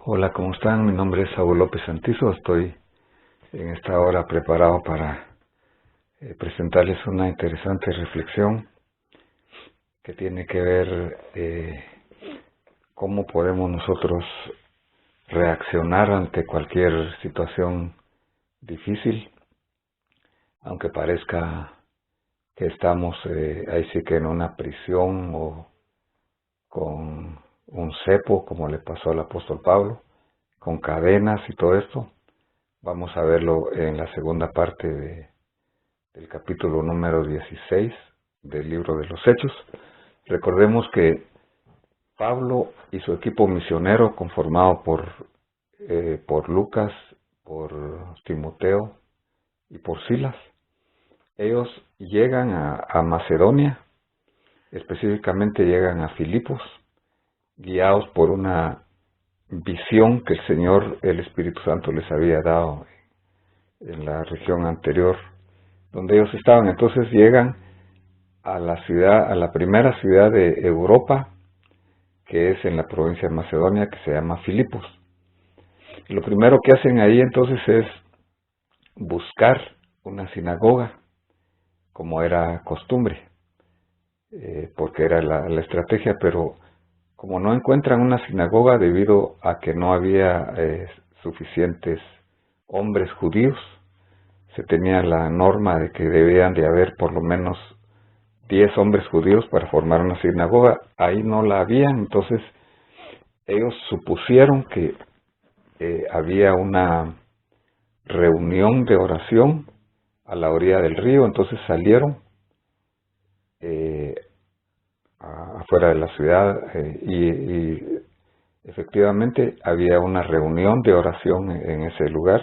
Hola, ¿cómo están? Mi nombre es Saúl López Santizo. Estoy en esta hora preparado para presentarles una interesante reflexión que tiene que ver cómo podemos nosotros reaccionar ante cualquier situación difícil, aunque parezca que estamos ahí sí que en una prisión o con un cepo, como le pasó al apóstol Pablo, con cadenas y todo esto. Vamos a verlo en la segunda parte del capítulo número 16 del libro de los Hechos. Recordemos que Pablo y su equipo misionero, conformado por Lucas, por Timoteo y por Silas, ellos llegan a Macedonia, específicamente llegan a Filipos, guiados por una visión que el Señor, el Espíritu Santo, les había dado en la región anterior donde ellos estaban. Entonces llegan a la primera ciudad de Europa, que es en la provincia de Macedonia, que se llama Filipos. Y lo primero que hacen ahí entonces es buscar una sinagoga, como era costumbre, porque era la estrategia, pero como no encuentran una sinagoga debido a que no había suficientes hombres judíos, se tenía la norma de que debían de haber por lo menos 10 hombres judíos para formar una sinagoga. Ahí no la habían, entonces ellos supusieron que había una reunión de oración a la orilla del río, entonces salieron afuera de la ciudad y efectivamente había una reunión de oración en ese lugar.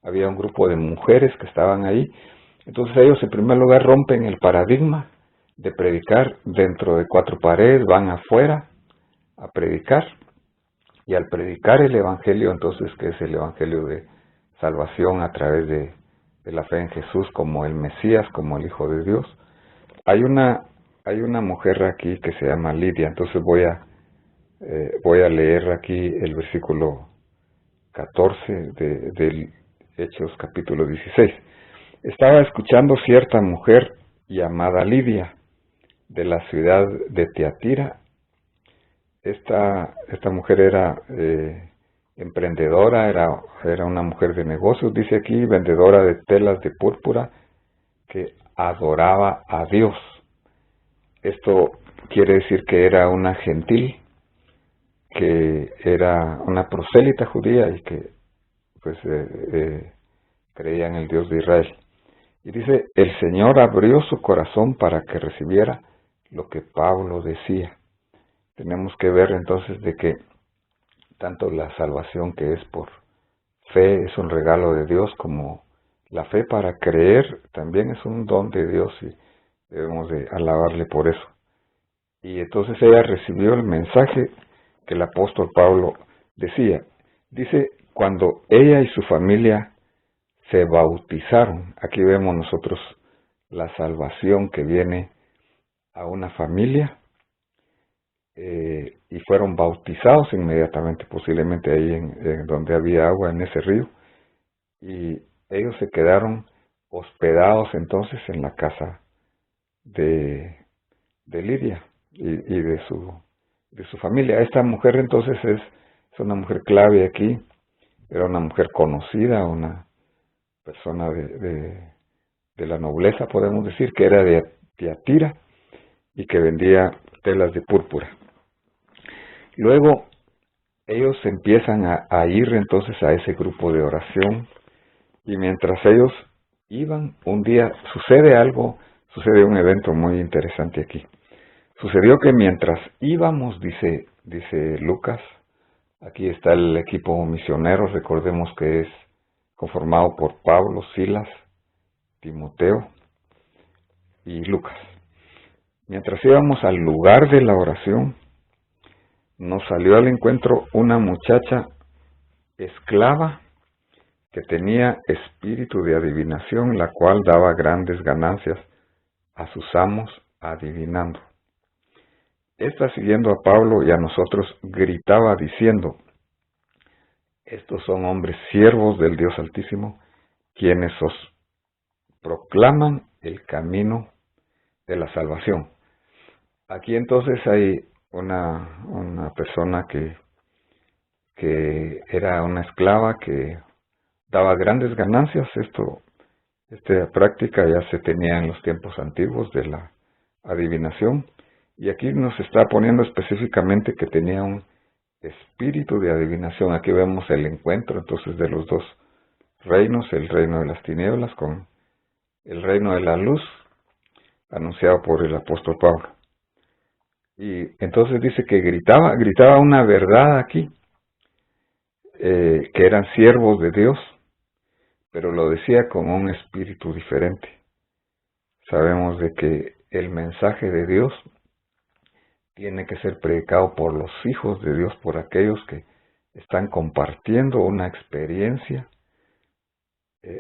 Había un grupo de mujeres que estaban ahí. Entonces ellos en primer lugar rompen el paradigma de predicar dentro de 4 paredes, van afuera a predicar, y al predicar el Evangelio, entonces, que es el Evangelio de salvación a través de la fe en Jesús como el Mesías, como el Hijo de Dios, hay una mujer aquí que se llama Lidia. Entonces voy a leer aquí el versículo 14 del Hechos capítulo 16. Estaba escuchando cierta mujer llamada Lidia, de la ciudad de Tiatira. Esta mujer era emprendedora, era una mujer de negocios, dice aquí, vendedora de telas de púrpura, que adoraba a Dios. Esto quiere decir que era una gentil, que era una prosélita judía y que pues creía en el Dios de Israel. Y dice, el Señor abrió su corazón para que recibiera lo que Pablo decía. Tenemos que ver entonces de que tanto la salvación, que es por fe, es un regalo de Dios, como la fe para creer también es un don de Dios y debemos de alabarle por eso. Y entonces ella recibió el mensaje que el apóstol Pablo decía. Dice, cuando ella y su familia se bautizaron, aquí vemos nosotros la salvación que viene a una familia, y fueron bautizados inmediatamente, posiblemente ahí en donde había agua, en ese río, y ellos se quedaron hospedados entonces en la casa de Lidia y de su familia. Esta mujer entonces es una mujer clave aquí, era una mujer conocida, una persona de la nobleza, podemos decir, que era de Tiatira y que vendía telas de púrpura. Luego ellos empiezan a ir entonces a ese grupo de oración, y mientras ellos iban, un día sucede un evento muy interesante aquí. Sucedió que mientras íbamos, dice Lucas, aquí está el equipo misionero, recordemos que es conformado por Pablo, Silas, Timoteo y Lucas. Mientras íbamos al lugar de la oración, nos salió al encuentro una muchacha esclava que tenía espíritu de adivinación, la cual daba grandes ganancias a sus amos adivinando. Esta, siguiendo a Pablo y a nosotros, gritaba diciendo, estos son hombres siervos del Dios Altísimo, quienes os proclaman el camino de la salvación. Aquí entonces hay una persona que era una esclava que daba grandes ganancias. Esta práctica ya se tenía en los tiempos antiguos de la adivinación, y aquí nos está poniendo específicamente que tenía un espíritu de adivinación. Aquí vemos el encuentro entonces de los dos reinos, el reino de las tinieblas con el reino de la luz, anunciado por el apóstol Pablo. Y entonces dice que gritaba una verdad aquí, que eran siervos de Dios, pero lo decía con un espíritu diferente. Sabemos de que el mensaje de Dios tiene que ser predicado por los hijos de Dios, por aquellos que están compartiendo una experiencia,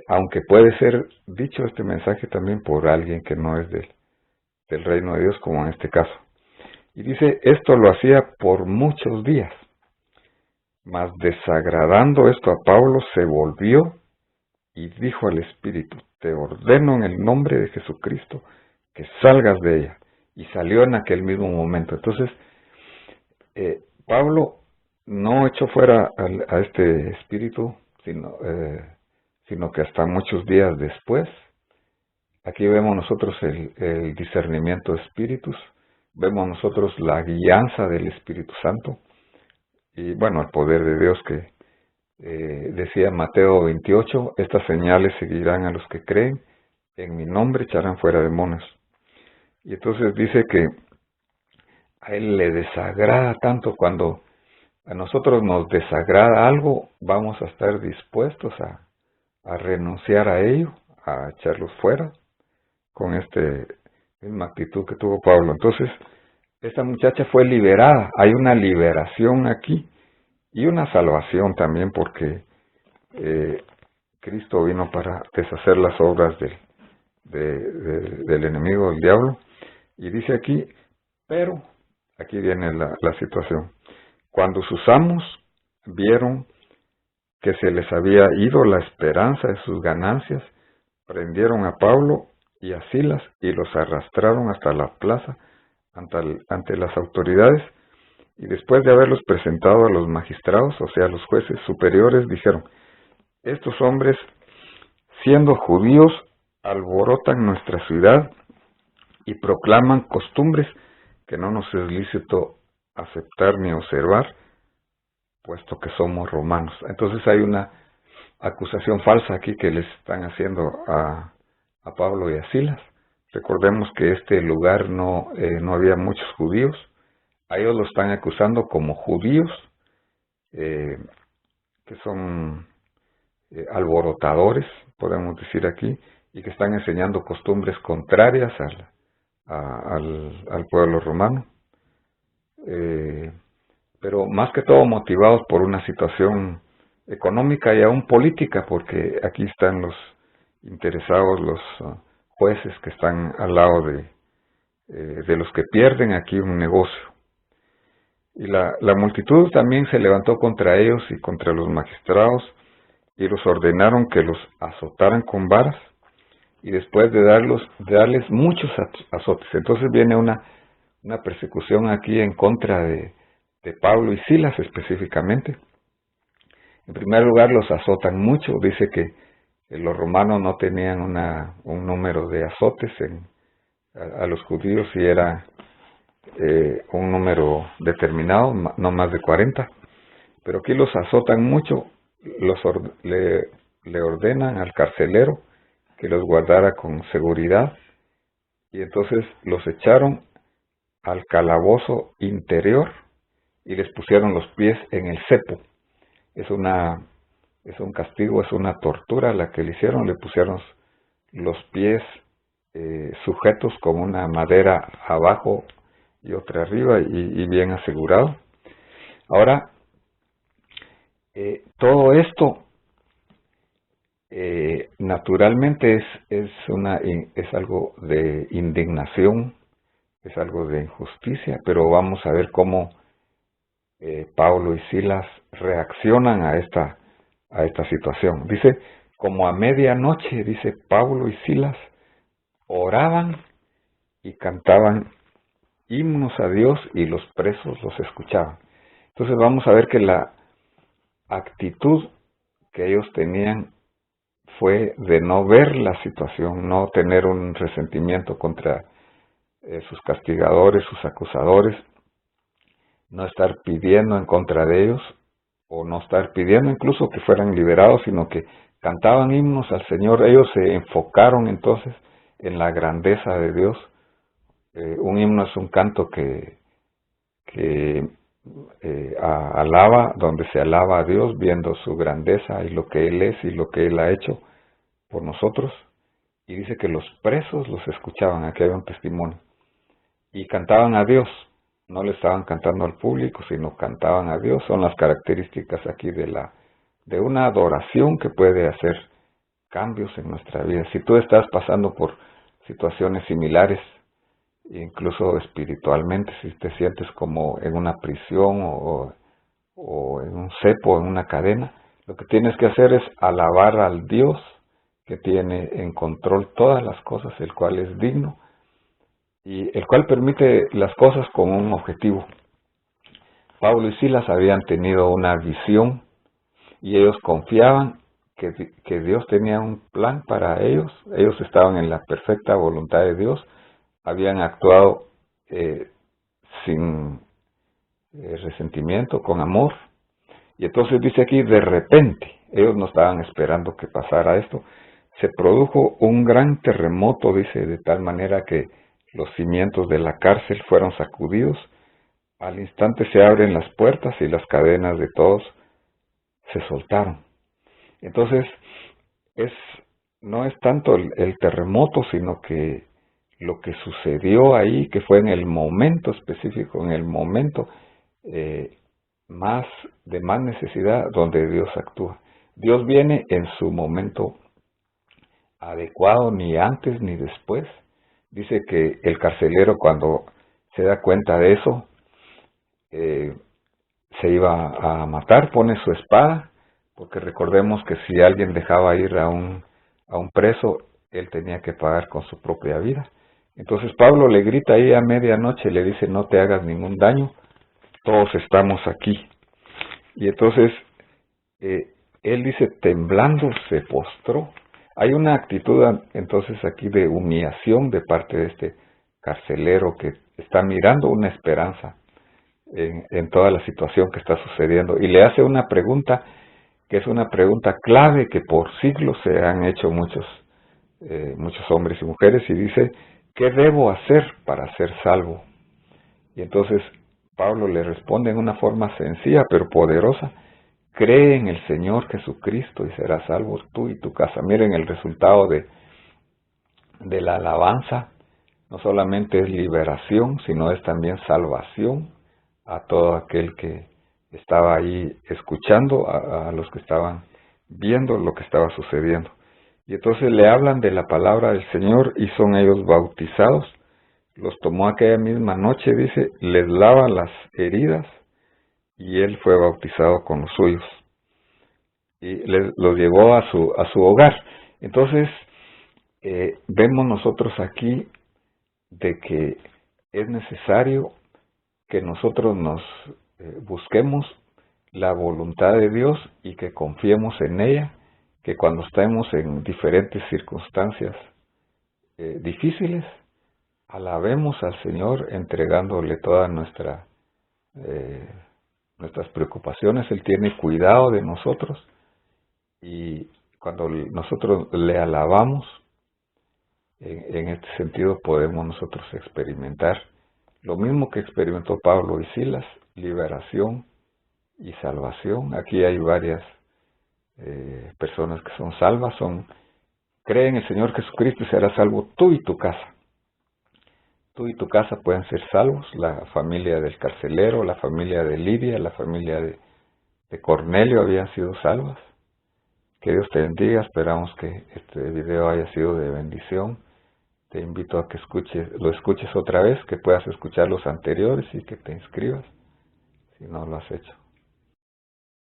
aunque puede ser dicho este mensaje también por alguien que no es del reino de Dios, como en este caso. Y dice, esto lo hacía por muchos días, mas desagradando esto a Pablo, se volvió y dijo al Espíritu, te ordeno en el nombre de Jesucristo que salgas de ella. Y salió en aquel mismo momento. Entonces, Pablo no echó fuera a este espíritu, sino que hasta muchos días después. Aquí vemos nosotros el discernimiento de espíritus, vemos nosotros la guianza del Espíritu Santo, y bueno, el poder de Dios que decía Mateo 28, estas señales seguirán a los que creen, en mi nombre echarán fuera demonios. Y entonces dice que a él le desagrada tanto. Cuando a nosotros nos desagrada algo, vamos a estar dispuestos a renunciar a ello, a echarlos fuera, con esta misma actitud que tuvo Pablo. Entonces, esta muchacha fue liberada. Hay una liberación aquí y una salvación también, porque Cristo vino para deshacer las obras del enemigo, del diablo. Y dice aquí, pero, aquí viene la situación. Cuando sus amos vieron que se les había ido la esperanza de sus ganancias, prendieron a Pablo y a Silas y los arrastraron hasta la plaza ante las autoridades, y después de haberlos presentado a los magistrados, o sea, a los jueces superiores, dijeron, estos hombres, siendo judíos, alborotan nuestra ciudad y proclaman costumbres que no nos es lícito aceptar ni observar, puesto que somos romanos. Entonces hay una acusación falsa aquí que les están haciendo a Pablo y a Silas. Recordemos que este lugar no había muchos judíos. A ellos lo están acusando como judíos, que son alborotadores, podemos decir aquí, y que están enseñando costumbres contrarias al pueblo romano. Pero más que todo motivados por una situación económica y aún política, porque aquí están los interesados, los jueces que están al lado de los que pierden aquí un negocio. Y la multitud también se levantó contra ellos y contra los magistrados, y los ordenaron que los azotaran con varas, y después de darles muchos azotes. Entonces viene una persecución aquí en contra de Pablo y Silas específicamente. En primer lugar, los azotan mucho. Dice que los romanos no tenían un número de azotes a los judíos, y era un número determinado, no más de 40. Pero aquí los azotan mucho. Le ordenan al carcelero que los guardara con seguridad, y entonces los echaron al calabozo interior y les pusieron los pies en el cepo. Es un castigo, es una tortura la que le hicieron. Le pusieron los pies sujetos con una madera abajo y otra arriba, y bien asegurado. Ahora, todo esto naturalmente es algo de indignación, es algo de injusticia, pero vamos a ver cómo Pablo y Silas reaccionan a esta a esta situación. Dice, como a medianoche, dice, Pablo y Silas oraban y cantaban himnos a Dios y los presos los escuchaban. Entonces vamos a ver que la actitud que ellos tenían fue de no ver la situación, no tener un resentimiento contra sus castigadores, sus acusadores, no estar pidiendo en contra de ellos, o no estar pidiendo incluso que fueran liberados, sino que cantaban himnos al Señor. Ellos se enfocaron entonces en la grandeza de Dios. Un himno es un canto que alaba, donde se alaba a Dios viendo su grandeza y lo que Él es y lo que Él ha hecho por nosotros. Y dice que los presos los escuchaban, aquí hay un testimonio, y cantaban a Dios. No le estaban cantando al público, sino cantaban a Dios. Son las características aquí de una adoración que puede hacer cambios en nuestra vida. Si tú estás pasando por situaciones similares, incluso espiritualmente, si te sientes como en una prisión o en un cepo, en una cadena, lo que tienes que hacer es alabar al Dios que tiene en control todas las cosas, el cual es digno y el cual permite las cosas con un objetivo. Pablo y Silas habían tenido una visión y ellos confiaban que Dios tenía un plan para ellos. Ellos estaban en la perfecta voluntad de Dios, habían actuado sin resentimiento, con amor. Y entonces dice aquí, de repente, ellos no estaban esperando que pasara esto, se produjo un gran terremoto, dice, de tal manera que los cimientos de la cárcel fueron sacudidos. Al instante se abren las puertas y las cadenas de todos se soltaron. Entonces, no es tanto el terremoto, sino que lo que sucedió ahí, que fue en el momento específico, en el momento más necesidad, donde Dios actúa. Dios viene en su momento adecuado, ni antes ni después. Dice que el carcelero, cuando se da cuenta de eso, se iba a matar, pone su espada, porque recordemos que si alguien dejaba ir a un preso, él tenía que pagar con su propia vida. Entonces Pablo le grita ahí a medianoche, le dice, no te hagas ningún daño, todos estamos aquí. Y entonces él dice, temblando se postró. Hay una actitud entonces aquí de humillación de parte de este carcelero que está mirando una esperanza en toda la situación que está sucediendo. Y le hace una pregunta que es una pregunta clave que por siglos se han hecho muchos hombres y mujeres, y dice, ¿qué debo hacer para ser salvo? Y entonces Pablo le responde en una forma sencilla pero poderosa, cree en el Señor Jesucristo y serás salvo tú y tu casa. Miren el resultado de la alabanza, no solamente es liberación, sino es también salvación a todo aquel que estaba ahí escuchando, a los que estaban viendo lo que estaba sucediendo. Y entonces le hablan de la palabra del Señor y son ellos bautizados. Los tomó aquella misma noche, dice, les lava las heridas y él fue bautizado con los suyos. Y los llevó a su hogar. Entonces, vemos nosotros aquí de que es necesario que nosotros nos busquemos la voluntad de Dios y que confiemos en ella, que cuando estemos en diferentes circunstancias difíciles, alabemos al Señor entregándole todas nuestras preocupaciones. Él tiene cuidado de nosotros y cuando nosotros le alabamos, en este sentido podemos nosotros experimentar lo mismo que experimentó Pablo y Silas, liberación y salvación. Aquí hay varias personas que son salvas, creen en el Señor Jesucristo y serás salvo tú y tu casa. Tú y tu casa pueden ser salvos, la familia del carcelero, la familia de Lidia, la familia de Cornelio habían sido salvas. Que Dios te bendiga, esperamos que este video haya sido de bendición. Te invito a que lo escuches otra vez, que puedas escuchar los anteriores y que te inscribas si no lo has hecho.